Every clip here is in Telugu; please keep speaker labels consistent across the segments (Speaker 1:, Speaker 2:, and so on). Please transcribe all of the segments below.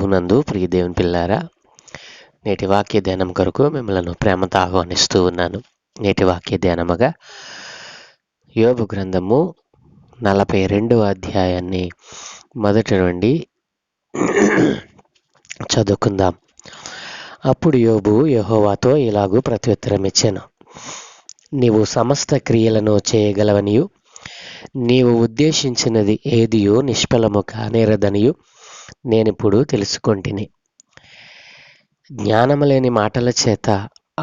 Speaker 1: ప్రభునందు ప్రియ దేవుని పిల్లారా, నేటి వాక్య ధ్యానం కొరకు మిమ్మల్ని ప్రేమతో ఆహ్వానిస్తూ ఉన్నాను. నేటి వాక్య ధ్యానముగా యోబు గ్రంథము 42వ అధ్యాయాన్ని మొదటి నుండి చదువుకుందాం. అప్పుడు యోబు యెహోవాతో ఇలాగూ ప్రత్యుత్తరం ఇచ్చెను: నీవు సమస్త క్రియలను చేయగలవనియు, నీవు ఉద్దేశించినది ఏదియో నిష్ఫలము కానేరదనియు నేనిప్పుడు తెలుసుకొంటిని. జ్ఞానము లేని మాటల చేత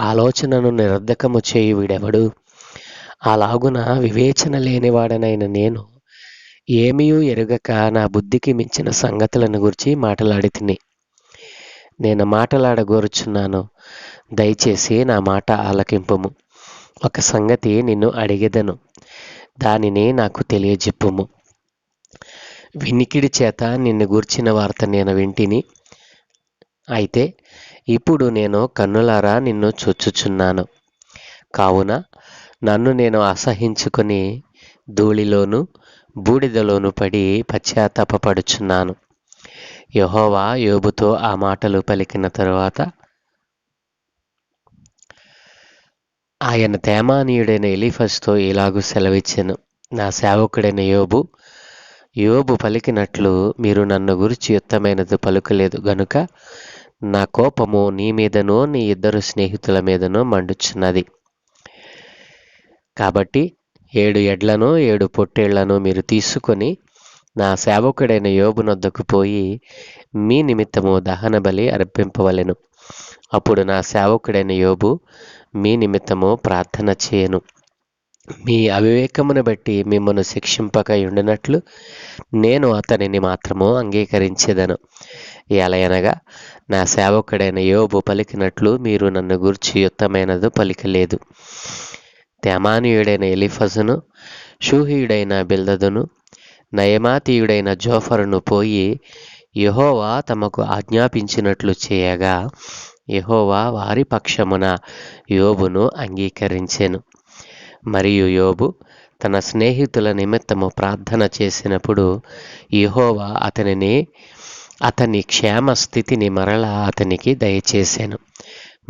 Speaker 1: ఆలోచనను నిరర్ధకము చేయు వీడెవడు? అలాగున వివేచన లేనివాడనైన నేను ఏమీయూ ఎరుగక నా బుద్ధికి మించిన సంగతులను గురించి మాట్లాడి తిని. నేను మాట్లాడగోరుచున్నాను, దయచేసి నా మాట ఆలకింపుము. ఒక సంగతి నిన్ను అడిగెదను, దానిని నాకు తెలియజెప్పుము. వినికిడి చేత నిన్ను గూర్చిన వార్త నేను వింటిని, అయితే ఇప్పుడు నేను కన్నులారా నిన్ను చూచుచున్నాను. కావున నన్ను నేను అసహించుకొని ధూళిలోను బూడిదలోను పడి పశ్చాత్తాపపడుచున్నాను. యెహోవా యోబుతో ఆ మాటలు పలికిన తరువాత ఆయన తేమానీయుడైన ఎలీఫజుతో ఇలాగు సెలవిచ్చెను: నా సేవకుడైన యోబు పలికినట్లు మీరు నన్ను గురించి యుక్తమైనది పలుకలేదు గనుక నా కోపము నీ మీదనో నీ ఇద్దరు స్నేహితుల మీదనో మండుచున్నది. కాబట్టి 7 ఎడ్లను 7 పొట్టేళ్లను మీరు తీసుకొని నా సేవకుడైన యోబు నొద్దకు పోయి మీ నిమిత్తము దహన బలి అర్పింపవలెను. అప్పుడు నా సేవకుడైన యోబు మీ నిమిత్తము ప్రార్థన చేయను. మీ అవివేకమును బట్టి మిమ్మను శిక్షింపక ఉండినట్లు నేను అతనిని మాత్రము అంగీకరించెదను. ఎలయనగా నా సేవకుడైన యోబు పలికినట్లు మీరు నన్ను గూర్చి యుక్తమైనది పలికలేదు. తేమానీయుడైన ఎలీఫజును, షూహీయుడైన బిల్దదును, నయమాతీయుడైన జోఫరును పోయి యెహోవా తమకు ఆజ్ఞాపించినట్లు చేయగా యెహోవా వారి పక్షమున యోబును అంగీకరించెను. మరియు యోబు తన స్నేహితుల నిమిత్తము ప్రార్థన చేసినప్పుడు యెహోవా అతని క్షేమ స్థితిని మరలా అతనికి దయచేసెను.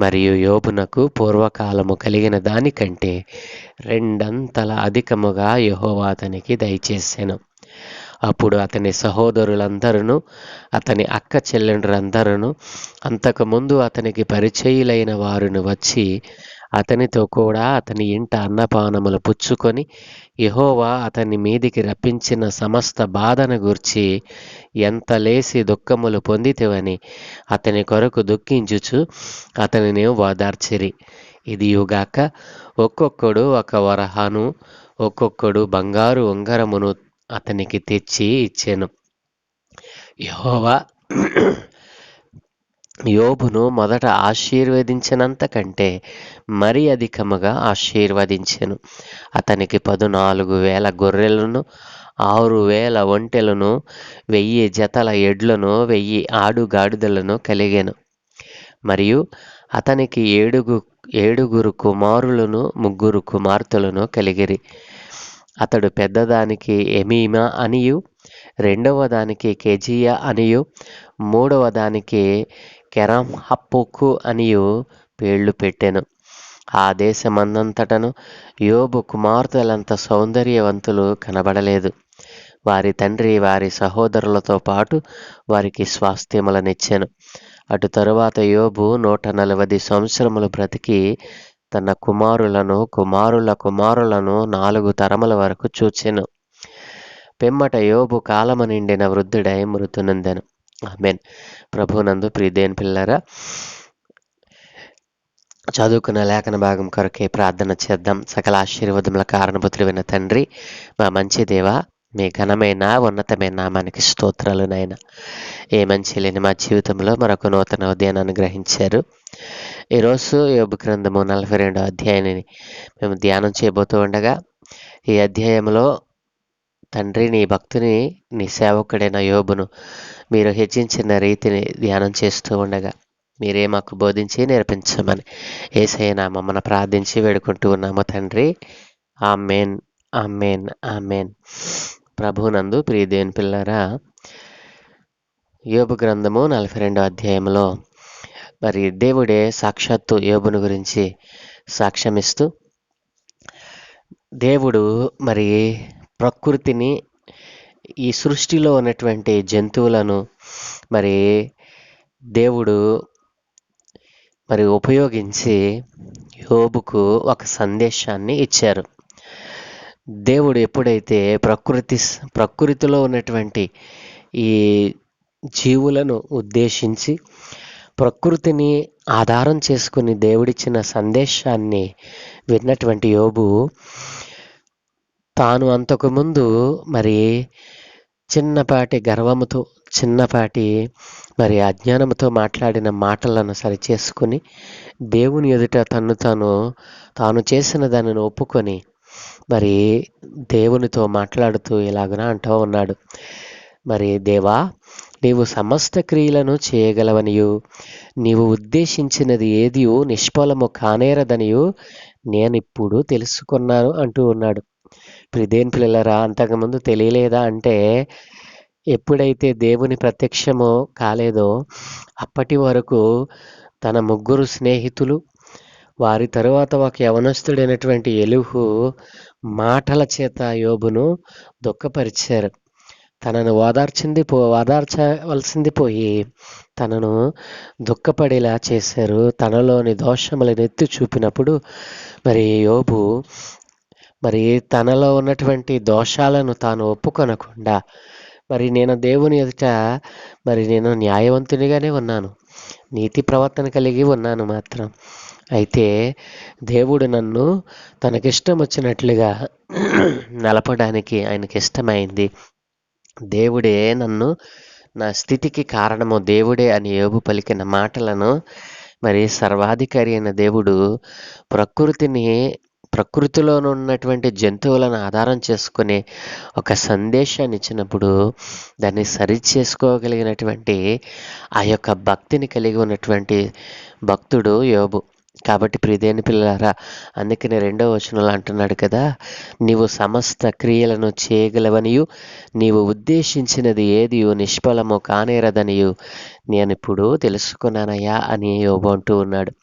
Speaker 1: మరియు యోబునకు పూర్వకాలము కలిగిన దానికంటే 2 అంతల అధికముగా యెహోవా అతనికి దయచేసెను. అప్పుడు అతని సహోదరులందరూ, అతని అక్క చెల్లెండ్రందరూ, అంతకుముందు అతనికి పరిచయులైన వారును వచ్చి అతనితో కూడా అతని ఇంట అన్నపానములు పుచ్చుకొని యెహోవా అతని మీదికి రప్పించిన సమస్త బాధను గూర్చి ఎంత లేసి దుఃఖములు పొందితివని అతని కొరకు దుఃఖించుచు అతనిని ఓదార్చిరి. ఇదియుగాక ఒక్కొక్కడు 1 వరహాను, ఒక్కొక్కడు బంగారు ఉంగరమును అతనికి తెచ్చి ఇచ్చెను. యెహోవా యోబును మొదట ఆశీర్వదించినంత కంటే మరి అధికముగా ఆశీర్వదించెను. అతనికి 14,000 గొర్రెలను, 6,000 ఒంటెలను, 1,000 జతల ఎడ్లను, 1,000 ఆడుగాడిదలను కలిగెను. మరియు అతనికి 7 కుమారులను 3 కుమార్తెలను కలిగిరి. అతడు పెద్దదానికి ఎమీమా అనియు, రెండవ దానికి కెజీయా అనియు, మూడవ దానికి కెరహ్పూకు అనియు పేర్లు పెట్టెను. ఆ దేశమందంతటను యోబు కుమార్తెలంత సౌందర్యవంతులు కనబడలేదు. వారి తండ్రి వారి సహోదరులతో పాటు వారికి స్వాస్థ్యములనిచ్చెను. అటు తరువాత యోబు 140 సంవత్సరములు బ్రతికి తన కుమారులను కుమారుల కుమారులను 4 తరముల వరకు చూచెను. పిమ్మట యోబు కాలము నిండిన వృద్ధుడై మృతునందెను. ఆమేన్. ప్రభునందు ప్రియదేవుని పిల్లరా, చదువుకున్న లేఖన భాగం కొరకే ప్రార్థన చేద్దాం. సకల ఆశీర్వాదముల కారణపుత్రుడైన తండ్రి, మా మంచి దేవ, మీ ఘనమైన ఉన్నతమైన నామానికి స్తోత్రాలు నాయన. ఏ మంచి లేని మా జీవితంలో మరొక నూతన ఉదయాన్ని గ్రహించారు. ఈరోజు యోబు గ్రంథము 42వ అధ్యాయాన్ని మేము ధ్యానం చేయబోతూ ఉండగా, ఈ అధ్యాయంలో తండ్రి నీ భక్తుని నీ సేవకుడైన యోబును మీరు హెచ్చించిన రీతిని ధ్యానం చేస్తూ ఉండగా మీరే మాకు బోధించి నేర్పించమని యేసయ్య నామమున ప్రార్థించి వేడుకుంటూ ఉన్నాము తండ్రి. ఆమేన్, ఆమేన్, ఆమేన్. ప్రభునందు ప్రియ దేవుని పిల్లరా, యోబు గ్రంథము 42 అధ్యాయంలో మరి దేవుడే సాక్షాత్తు యోబును గురించి సాక్ష్యమిస్తూ, దేవుడు మరి ప్రకృతిని, ఈ సృష్టిలో ఉన్నటువంటి జంతువులను మరి దేవుడు మరి ఉపయోగించి యోబుకు ఒక సందేశాన్ని ఇచ్చారు. దేవుడు ఎప్పుడైతే ప్రకృతిలో ఉన్నటువంటి ఈ జీవులను ఉద్దేశించి ప్రకృతిని ఆధారం చేసుకుని దేవుడిచ్చిన సందేశాన్ని విన్నటువంటి యోబు తాను అంతకుముందు మరి చిన్నపాటి గర్వముతో, చిన్నపాటి మరి అజ్ఞానముతో మాట్లాడిన మాటలను సరిచేసుకుని దేవుని ఎదుట తాను చేసిన దానిని ఒప్పుకొని మరి దేవునితో మాట్లాడుతూ ఇలాగున అంటూ ఉన్నాడు. మరి దేవా, నీవు సమస్త క్రియలను చేయగలవనియు, నీవు ఉద్దేశించినది ఏదియు నిష్ఫలము కానేరదనియు నేనిప్పుడు తెలుసుకున్నాను అంటూ ఉన్నాడు. ప్రిదేన్ పిల్లలరా, అంతకుముందు తెలియలేదా అంటే, ఎప్పుడైతే దేవుని ప్రత్యక్షమో కాలేదో అప్పటి వరకు తన 3 స్నేహితులు, వారి తరువాత ఒక యవనస్తుడైనటువంటి ఎలీహు మాటల చేత యోబును దుఃఖపరిచారు. తనను ఓదార్చవలసింది పోయి తనను దుఃఖపడేలా చేశారు. తనలోని దోషములను ఎత్తి చూపినప్పుడు మరి యోబు మరి తనలో ఉన్నటువంటి దోషాలను తాను ఒప్పుకొనకుండా, మరి నేను దేవుని ఎదుట మరి నేను న్యాయవంతునిగానే ఉన్నాను, నీతి ప్రవర్తన కలిగి ఉన్నాను మాత్రం. అయితే దేవుడు నన్ను తనకిష్టం వచ్చినట్లుగా నలపడానికి ఆయనకి ఇష్టమైంది. దేవుడే నన్ను, నా స్థితికి కారణము దేవుడే అని యోబు పలికిన మాటలను మరి సర్వాధికారి అయిన దేవుడు ప్రకృతిలో ఉన్నటువంటి జంతువులను ఆధారం చేసుకుని ఒక సందేశాన్ని ఇచ్చినప్పుడు దాన్ని సరిచేసుకోగలిగినటువంటి ఆ యొక్క భక్తిని కలిగి ఉన్నటువంటి భక్తుడు యోబు. కాబట్టి ప్రియదేని పిల్లలారా, అందుకని 2వ వచనంలో అంటున్నాడు కదా, నీవు సమస్త క్రియలను చేయగలవనియు, నీవు ఉద్దేశించినది ఏదియు నిష్ఫలము కానేరదనియు నేనిప్పుడు తెలుసుకున్నానయ్యా అని యోబు అంటూ ఉన్నాడు.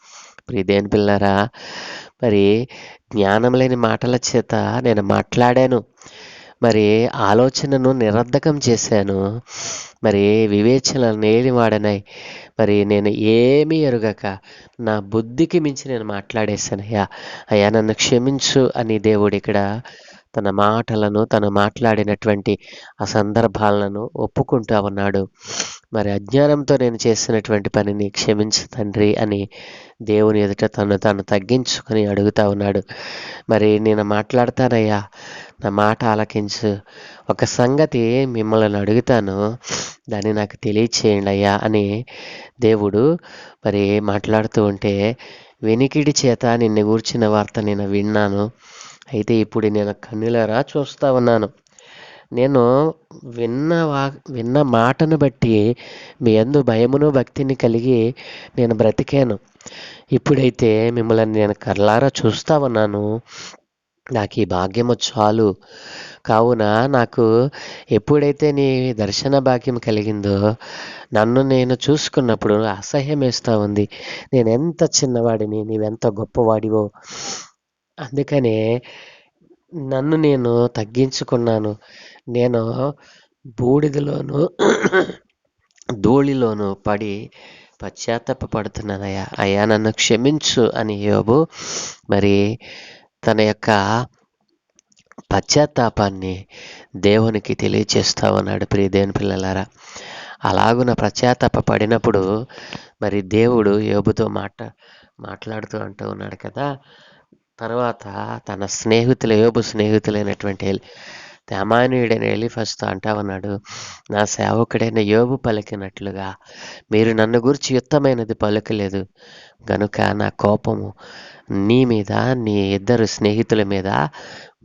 Speaker 1: ప్రియదేని పిల్లలారా, మరి జ్ఞానం లేని మాటల చేత నేను మాట్లాడాను, మరి ఆలోచనను నిరర్ధకం చేశాను, మరి వివేచన లేనివాడనై మరి నేను ఏమీ ఎరుగక నా బుద్ధికి మించి నేను మాట్లాడేశానయ్యా, అయ్యా నన్ను క్షమించు అని దేవుడు ఇక్కడ తన మాటలను, తను మాట్లాడినటువంటి ఆ సందర్భాలను ఒప్పుకుంటా ఉన్నాడు. మరి అజ్ఞానంతో నేను చేసినటువంటి పనిని క్షమించు తండ్రి అని దేవుని ఎదుట తాను తగ్గించుకొని అడుగుతా ఉన్నాడు. మరి నేను మాట్లాడతానయ్యా, నా మాట ఆలకించు, ఒక సంగతి మిమ్మల్ని అడుగుతాను, దాన్ని నాకు తెలియచేయండి అయ్యా అని దేవుడు మరి మాట్లాడుతూ ఉంటే, వెనికిడి చేత నిన్ను గూర్చిన వార్త నేను విన్నాను, అయితే ఇప్పుడు నేను కన్నులారా చూస్తా ఉన్నాను. నేను విన్న మాటను బట్టి మీ యందు భయమును భక్తిని కలిగి నేను బ్రతికాను. ఇప్పుడైతే మిమ్మల్ని నేను కళ్ళారా చూస్తా ఉన్నాను, నాకు ఈ భాగ్యము చాలు. కావున నాకు ఎప్పుడైతే నీ దర్శన భాగ్యం కలిగిందో నన్ను నేను చూసుకున్నప్పుడు అసహ్యం వేస్తూ ఉంది. నేను ఎంత చిన్నవాడిని, నీవెంత గొప్పవాడివో. అందుకనే నన్ను నేను తగ్గించుకున్నాను. నేను బూడిదలోను ధూళిలోను పడి పశ్చాత్తాపడుతున్నానయ్యా, అయ్యా నన్ను క్షమించు అని యోబు మరి తన యొక్క పశ్చాత్తాపాన్ని దేవునికి తెలియచేస్తా ఉన్నాడు. ప్రియదేవుని పిల్లలారా, అలాగున పశ్చాత్తాప పడినప్పుడు మరి దేవుడు యోబుతో మాట్లాడుతూ అంటూ ఉన్నాడు కదా. తర్వాత తన యోబు స్నేహితులైనటువంటి తెమానీయుడైన ఎలీఫజుతో అంటా ఉన్నాడు, నా సేవకుడైన యోబు పలికినట్లుగా మీరు నన్ను గురించి యుక్తమైనది పలుకలేదు గనుక నా కోపము నీ మీద, నీ 2 స్నేహితుల మీద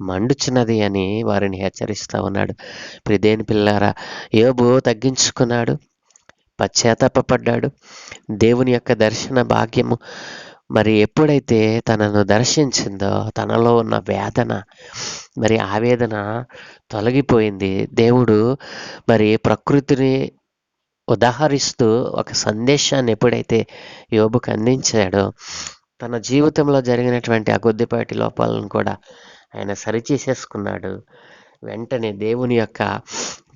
Speaker 1: మండుచున్నది అని వారిని హెచ్చరిస్తూ ఉన్నాడు. ప్రియదేని పిల్లారా, యోబు తగ్గించుకున్నాడు, పశ్చాత్తాపడ్డాడు. దేవుని యొక్క దర్శన భాగ్యము మరి ఎప్పుడైతే తనను దర్శించిందో తనలో ఉన్న వేదన, మరి ఆవేదన తొలగిపోయింది. దేవుడు మరి ప్రకృతిని ఉదాహరిస్తూ ఒక సందేశాన్ని ఎప్పుడైతే యోబుకు అందించాడో, తన జీవితంలో జరిగినటువంటి ఆ కొద్దిపాటి లోపాలను కూడా ఆయన సరిచేసేసుకున్నాడు. వెంటనే దేవుని యొక్క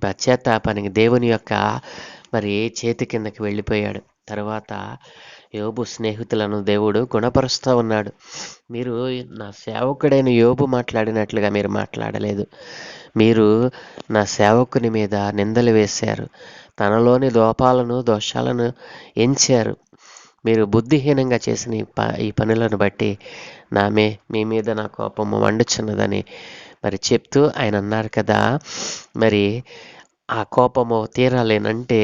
Speaker 1: పశ్చాత్తాపానికి దేవుని యొక్క చేతి కిందకి వెళ్ళిపోయాడు. తర్వాత యోబు స్నేహితులను దేవుడు గుణపరుస్తూ ఉన్నాడు. మీరు నా సేవకుడైన యోబు మాట్లాడినట్లుగా మీరు మాట్లాడలేదు. మీరు నా సేవకుని మీద నిందలు వేశారు. తనలోని లోపాలను దోషాలను ఎంచారు. మీరు బుద్ధిహీనంగా చేసిన ఈ పనులను బట్టి మీ మీద నా కోపము మండుచున్నదని చెప్తూ ఆయన అన్నారు కదా, ఆ కోపము తీరాలేనంటే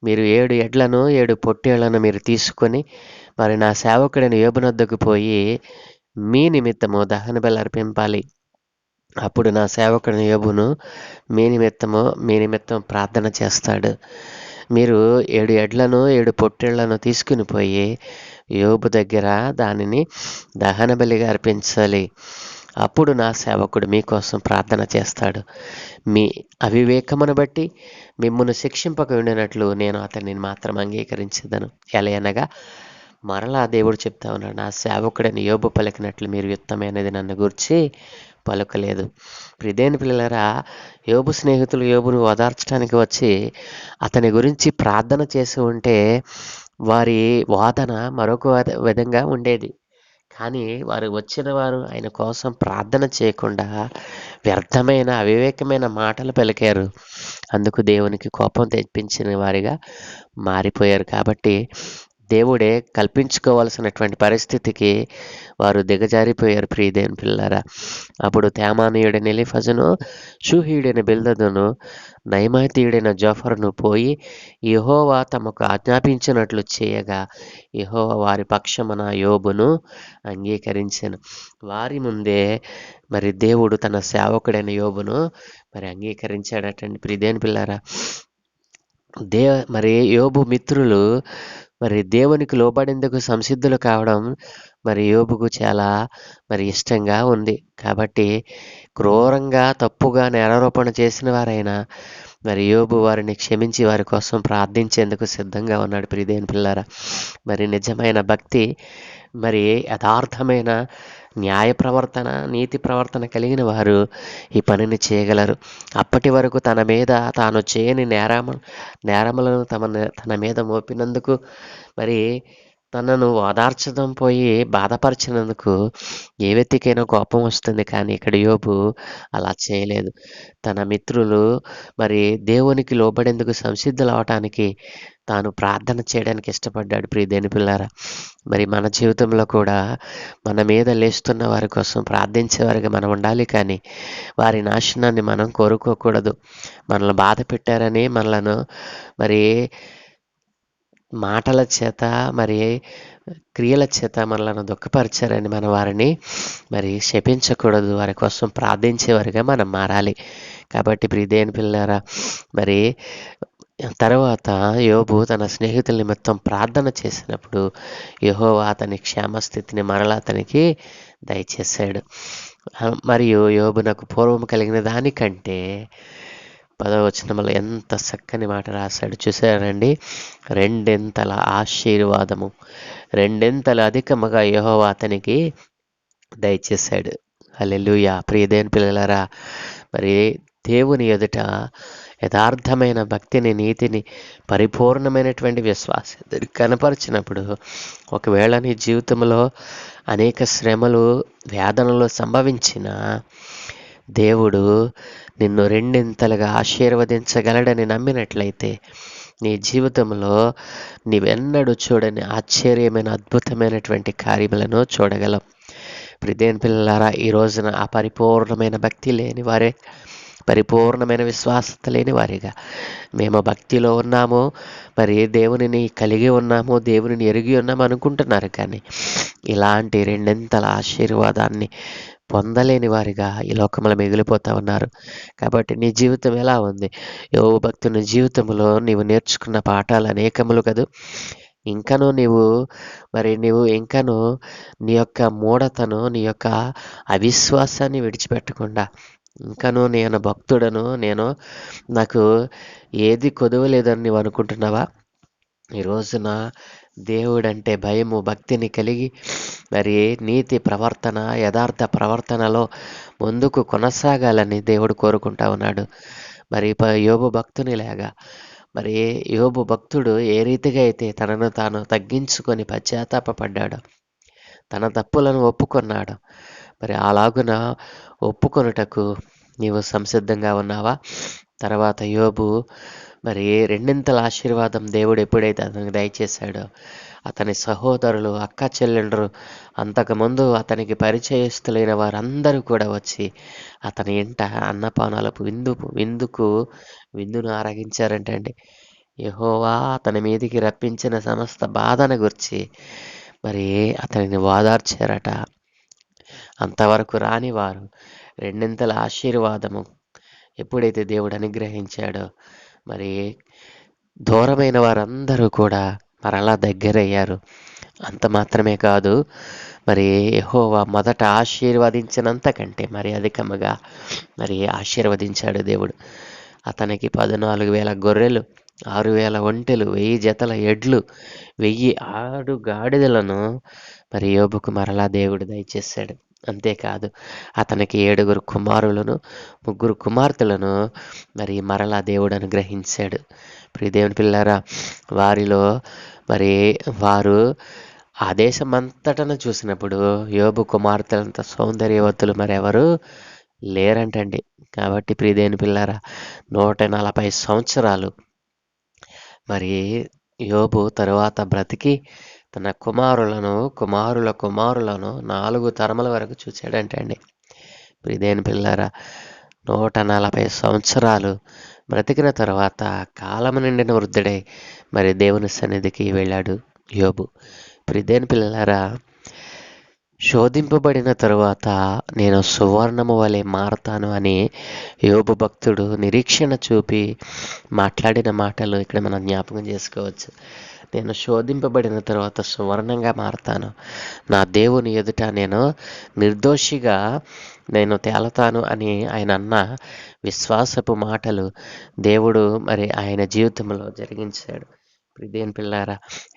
Speaker 1: మీరు 7 ఎడ్లను 7 పొట్టేళ్లను మీరు తీసుకొని నా సేవకుడైన యోబునొద్దకు పోయి మీ నిమిత్తము దహన బలి అర్పింపాలి. అప్పుడు నా సేవకుడైన యోబును మీ నిమిత్తం ప్రార్థన చేస్తాడు. మీరు 7 ఎడ్లను 7 పొట్టేళ్లను తీసుకుని పోయి యోబు దగ్గర దానిని దహన బలిగా అర్పించాలి. అప్పుడు నా సేవకుడు మీకోసం ప్రార్థన చేస్తాడు. మీ అవివేకమును బట్టి మిమ్మును శిక్షింపక ఉండినట్లు నేను అతనిని మాత్రం అంగీకరించదను. ఎలయనగా మరలా దేవుడు చెప్తా ఉన్నాడు, నా సేవకుడని యోబు పలికినట్లు మీరు యుక్తమైనది నన్ను గూర్చి పలుకలేదు. ప్రియదేని పిల్లలారా, యోబు స్నేహితులు యోబును ఓదార్చడానికి వచ్చి అతని గురించి ప్రార్థన చేసి ఉంటే వారి వాదన మరొక విధంగా ఉండేది. కానీ వచ్చిన వారు ఆయన కోసం ప్రార్థన చేయకుండా వ్యర్థమైన అవివేకమైన మాటలు పలికారు. అందుకు దేవునికి కోపం తెప్పించిన వారిగా మారిపోయారు. కాబట్టి దేవుడే కల్పించుకోవాల్సినటువంటి పరిస్థితికి వారు దిగజారిపోయారు. ప్రియదేవుని పిల్లలారా, అప్పుడు తేమానీయుడైన ఎలీఫజును, షూహీయుడైన బిల్దదును, నయమాతీయుడైన జోఫరును పోయి యెహోవా తమకు ఆజ్ఞాపించినట్లు చేయగా యెహోవా వారి పక్షమున యోబును అంగీకరించెను. వారి ముందే దేవుడు తన సేవకుడైన యోబును అంగీకరించాడటండి. ప్రియదేవుని పిల్లారా, యోబు మిత్రులు దేవునికి లోబడేందుకు సంసిద్ధులు కావడం యోబుకు చాలా ఇష్టంగా ఉంది. కాబట్టి క్రూరంగా తప్పుగా నేరారోపణ చేసిన వారైనా యోబు వారిని క్షమించి వారి కోసం ప్రార్థించేందుకు సిద్ధంగా ఉన్నాడు. ప్రియదేవుని పిల్లారా, నిజమైన భక్తి యథార్థమైన న్యాయ ప్రవర్తన, నీతి ప్రవర్తన కలిగిన వారు ఈ పనిని చేయగలరు. అప్పటి వరకు తన మీద తాను చేయని నేరములను తన మీద మోపినందుకు తనను ఓదార్చడం పోయి బాధపరిచినందుకు ఏ వ్యక్తికైనా కోపం వస్తుంది. కానీ ఇక్కడ యోబు అలా చేయలేదు. తన మిత్రులు దేవునికి లోబడేందుకు సంసిద్ధులు అవటానికి తాను ప్రార్థన చేయడానికి ఇష్టపడ్డాడు. ప్రియదేని పిల్లారా, మన జీవితంలో కూడా మన మీద లేస్తున్న వారి కోసం ప్రార్థించేవారిగా మనం ఉండాలి. కానీ వారి నాశనాన్ని మనం కోరుకోకూడదు. మనల్ని బాధ పెట్టారని మనలను మాటల చేత క్రియల చేత మనలను దుఃఖపరిచారని మనం వారిని శపించకూడదు. వారి కోసం ప్రార్థించేవారిగా మనం మారాలి. కాబట్టి ప్రియదేని పిల్లారా, తర్వాత యోబు తన స్నేహితుల నిమిత్తం ప్రార్థన చేసినప్పుడు యెహోవా అతని క్షేమస్థితిని మరలా అతనికి దయచేశాడు. యోబునకు పూర్వం కలిగిన దానికంటే 10వ వచనంలో ఎంత చక్కని మాట రాశాడు చూసారండి. 2 ఆశీర్వాదము, 2 అధికముగా యెహోవా అతనికి దయచేశాడు. హల్లెలూయా. ప్రియదేవుని పిల్లలారా, దేవుని ఎదుట యథార్థమైన భక్తిని, నీతిని, పరిపూర్ణమైనటువంటి విశ్వాసాన్ని కనపరిచినప్పుడు ఒకవేళ నీ జీవితంలో అనేక శ్రమలు, వేదనలు సంభవించిన దేవుడు నిన్ను 2 ఆశీర్వదించగలడని నమ్మినట్లయితే నీ జీవితంలో నీవెన్నడూ చూడని ఆశ్చర్యమైన అద్భుతమైనటువంటి కార్యములను చూడగలం. ప్రియదేవుని పిల్లలారా, ఈ రోజున ఆ పరిపూర్ణమైన భక్తి లేని వారే, పరిపూర్ణమైన విశ్వాసత లేని వారిగా మేము భక్తిలో ఉన్నాము, దేవునిని కలిగి ఉన్నాము, దేవునిని ఎరిగి ఉన్నాము అనుకుంటున్నారు. కానీ ఇలాంటి 2 ఆశీర్వాదాన్ని పొందలేని వారిగా ఈ లోకంలో మిగిలిపోతూ ఉన్నారు. కాబట్టి నీ జీవితం ఎలా ఉంది? యోబు భక్తుని జీవితంలో నీవు నేర్చుకున్న పాఠాలు అనేకములు కదూ. ఇంకనూ నీవు నీ యొక్క మూఢతను, నీ యొక్క అవిశ్వాసాన్ని విడిచిపెట్టకుండా ఇంకను నేను భక్తుడను, నాకు ఏది కొదవలేదని నీవు అనుకుంటున్నావా? ఈ రోజున దేవుడంటే భయము, భక్తిని కలిగి మరి నీతి ప్రవర్తన, యథార్థ ప్రవర్తనలో ముందుకు కొనసాగాలని దేవుడు కోరుకుంటా ఉన్నాడు. మరి యోబు భక్తునిలాగా మరి యోబు భక్తుడు ఏ రీతిగా అయితే తనను తాను తగ్గించుకొని పశ్చాత్తాపపడ్డాడో, తన తప్పులను ఒప్పుకొన్నాడు. మరి అలాగున ఒప్పుకొనుటకు నీవు సంసిద్ధంగా ఉన్నావా? తర్వాత యోబు మరి రెండింతల ఆశీర్వాదం దేవుడు ఎప్పుడైతే అతనికి దయచేశాడో, అతని సహోదరులు, అక్క చెల్లెండ్రు, అంతకుముందు అతనికి పరిచయస్తులైన వారందరూ కూడా వచ్చి అతని ఇంట అన్నపానాలకు విందును ఆరగించారంటండి. యెహోవా అతని మీదికి రప్పించిన సమస్త బాధను గుర్చి మరి అతనిని ఓదార్చారట. అంతవరకు రాని వారు రెండింతల ఆశీర్వాదము ఎప్పుడైతే దేవుడు అనుగ్రహించాడో, మరి దూరమైన వారందరూ కూడా మరలా దగ్గరయ్యారు. అంత మాత్రమే కాదు, మరి యెహోవా మొదట ఆశీర్వదించినంత కంటే మరి అధికముగా మరి ఆశీర్వదించాడు దేవుడు. అతనికి 14,000 గొర్రెలు, 6,000 ఒంటెలు, 1000 జతల ఎడ్లు, 1000 ఆడు గాడిదలను మరి యోబుకు మరలా దేవుడు దయచేశాడు. అంతేకాదు, అతనికి 7 కుమారులను, 3 కుమార్తెలను మరి మరలా దేవుడు అనుగ్రహించాడు. ప్రియ దేవుని పిల్లారా, వారిలో మరి వారు ఆ దేశమంతటను చూసినప్పుడు యోబు కుమార్తెలంత సౌందర్యవతులు మరెవరు లేరంటండి. కాబట్టి ప్రియదేని పిల్లారా, 140 సంవత్సరాలు మరి యోబు తరువాత బ్రతికి తన కుమారుల కుమారులను 4 తరముల వరకు చూశాడంటండి. ప్రియదేని పిల్లారా, 140 సంవత్సరాలు బ్రతికిన తర్వాత కాలము నిండిన వృద్ధుడై మరి దేవుని సన్నిధికి వెళ్ళాడు యోబు. ప్రియదేని పిల్లారా, శోధింపబడిన తరువాత నేను సువర్ణము వలె మారతాను అని యోబు భక్తుడు నిరీక్షణ చూపి మాట్లాడిన మాటలు ఇక్కడ మనం జ్ఞాపకం చేసుకోవచ్చు. నేను శోధింపబడిన తర్వాత సువర్ణంగా మారతాను, నా దేవుని ఎదుట నేను నిర్దోషిగా తేలతాను అని ఆయన అన్న విశ్వాసపు మాటలు దేవుడు మరి ఆయన జీవితంలో జరిగించాడు. ప్రియదేని పిల్లారా,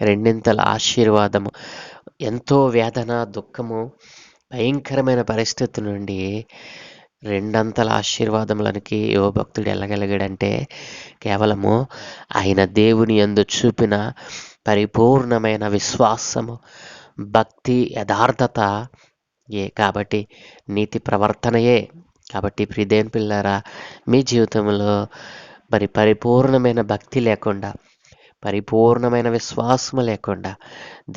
Speaker 1: రెండింతల ఆశీర్వాదము, ఎంతో వేదన, దుఃఖము, భయంకరమైన పరిస్థితి నుండి రెండంతల ఆశీర్వాదములనికి యోబు భక్తుడు వెళ్ళగలిగాడంటే కేవలము ఆయన దేవుని యందు చూపిన పరిపూర్ణమైన విశ్వాసము, భక్తి, యథార్థత కాబట్టి నీతి ప్రవర్తనయే. కాబట్టి ప్రియదేని పిల్లారా, మీ జీవితంలో మరి పరిపూర్ణమైన భక్తి లేకుండా, పరిపూర్ణమైన విశ్వాసము లేకుండా,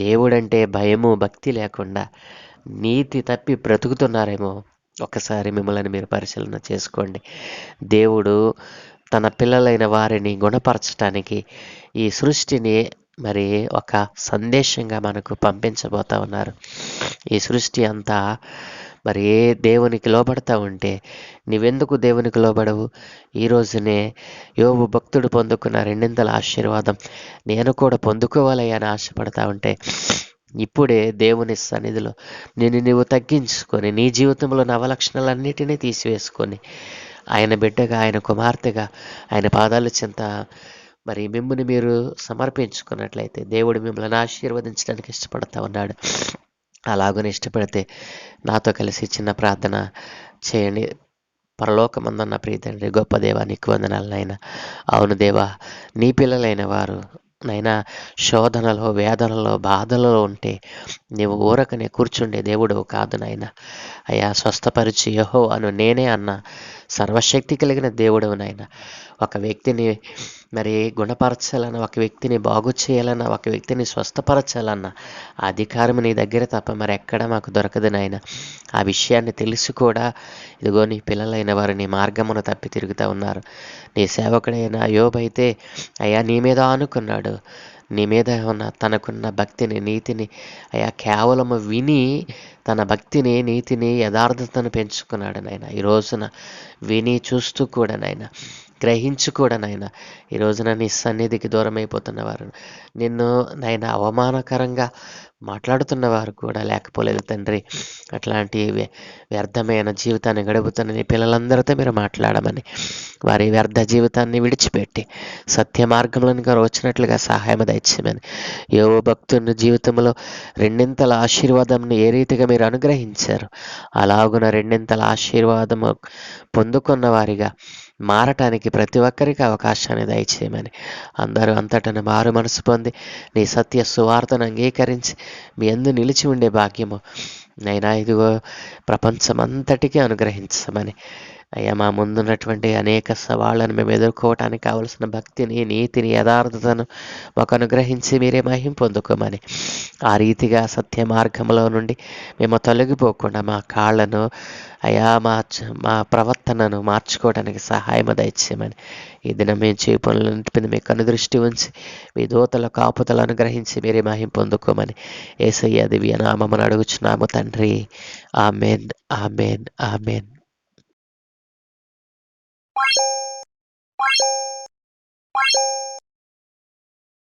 Speaker 1: దేవుడంటే భయము, భక్తి లేకుండా నీతి తప్పి బ్రతుకుతున్నారేమో ఒకసారి మిమ్మల్ని మీరు పరిశీలన చేసుకోండి. దేవుడు తన పిల్లలైన వారిని గుణపరచటానికి ఈ సృష్టిని మరి ఒక సందేశంగా మనకు పంపించబోతా ఉన్నారు. ఈ సృష్టి అంతా మరి ఏ దేవునికి లోబడతా ఉంటే నీవెందుకు దేవునికి లోబడవు? ఈ రోజునే యోబు భక్తుడు పొందుకున్న రెండింతల ఆశీర్వాదం నేను కూడా పొందుకోవాలి అని ఆశపడతా ఉంటే ఇప్పుడే దేవుని సన్నిధిలో నీవు తగ్గించుకొని నీ జీవితంలో నవలక్షణాలన్నిటినీ తీసివేసుకొని ఆయన బిడ్డగా, ఆయన కుమార్తెగా, ఆయన పాదాల చెంత మరి మిమ్మల్ని మీరు సమర్పించుకున్నట్లయితే దేవుడు మిమ్మల్ని ఆశీర్వదించడానికి ఇష్టపడతా ఉన్నాడు. అలాగని ఇష్టపడితే నాతో కలిసి చిన్న ప్రార్థన చేయండి. పరలోకమందున్న ప్రియ తండ్రి, గొప్ప దేవా, నీకు వందనాలు నాయనా. అవును దేవా, నీ పిల్లలైన వారు నైనా శోధనలో, వేదనలో, బాధలలో ఉంటే నీవు ఊరకనే కూర్చుండే దేవుడు కాదు నాయన. అయ్యా, స్వస్థపరిచి యెహోవాను నేనే అన్న సర్వశక్తి కలిగిన దేవుడవు నాయన. ఒక వ్యక్తిని మరి గుణపరచాలన్న, ఒక వ్యక్తిని బాగు చేయాలన్న, ఒక వ్యక్తిని స్వస్థపరచాలన్న అధికారం నీ దగ్గర తప్ప మరి ఎక్కడ మాకు దొరకదు నాయన. ఆ విషయాన్ని తెలిసి కూడా ఇదిగో నీ పిల్లలైన వారు నీ మార్గమును తప్పి తిరుగుతూ ఉన్నారు. నీ సేవకుడైన యోబు అయితే అయ్యా నీ మీద ఆనుకున్నాడు. నీ మీద ఉన్న తనకున్న భక్తిని, నీతిని అయ్యా కేవలము విని తన భక్తిని, నీతిని, యథార్థతను పెంచుకున్నాడు నాయన. ఈ రోజున విని చూస్తూ కూడా నాయన గ్రహించి కూడా నాయన ఈ రోజున నీ సన్నిధికి దూరం అయిపోతున్న వారు, నిన్ను నాయన అవమానకరంగా మాట్లాడుతున్న వారు కూడా లేకపోలేదు తండ్రి. అట్లాంటి వ్యర్థమైన జీవితాన్ని గడుపుతున్న నీ పిల్లలందరితో మీరు మాట్లాడమని, వారి వ్యర్థ జీవితాన్ని విడిచిపెట్టి సత్య మార్గంలోనికి వచ్చినట్లుగా సహాయం దయచేయమని, యోబు భక్తుని జీవితంలో రెండింతల ఆశీర్వాదంను ఏ రీతిగా మీరు అనుగ్రహించారు అలాగున రెండింతల ఆశీర్వాదము పొందుకున్న వారిగా మారటానికి ప్రతి ఒక్కరికి అవకాశాన్ని దయచేయమని, అందరూ అంతటను మారు మనసు పొంది నీ సత్య సువార్తను అంగీకరించి మీ యందు నిలిచి ఉండే భాగ్యము నైనా ఇదిగో ప్రపంచమంతటికీ అనుగ్రహించమని, అయ్యా మా ముందున్నటువంటి అనేక సవాళ్ళను మేము ఎదుర్కోవటానికి కావలసిన భక్తిని, నీతిని, యథార్థతను మాకు అనుగ్రహించి మీరే మహిమ పొందుకోమని, ఆ రీతిగా సత్య మార్గంలో నుండి మేము తొలగిపోకుండా మా కాళ్ళను అయా మా ప్రవర్తనను మార్చుకోవడానికి సహాయం దయచేయమని, ఈ దినం మేము చేయ పనులన్నింటి మీ కనుదృష్టి ఉంచి మీ దూతల కాపుతలు అనుగ్రహించి మీరే మహిమ పొందుకోమని యేసయ్య దివ్య నామమున అడుగుచున్నాము తండ్రి. Amen, amen, amen.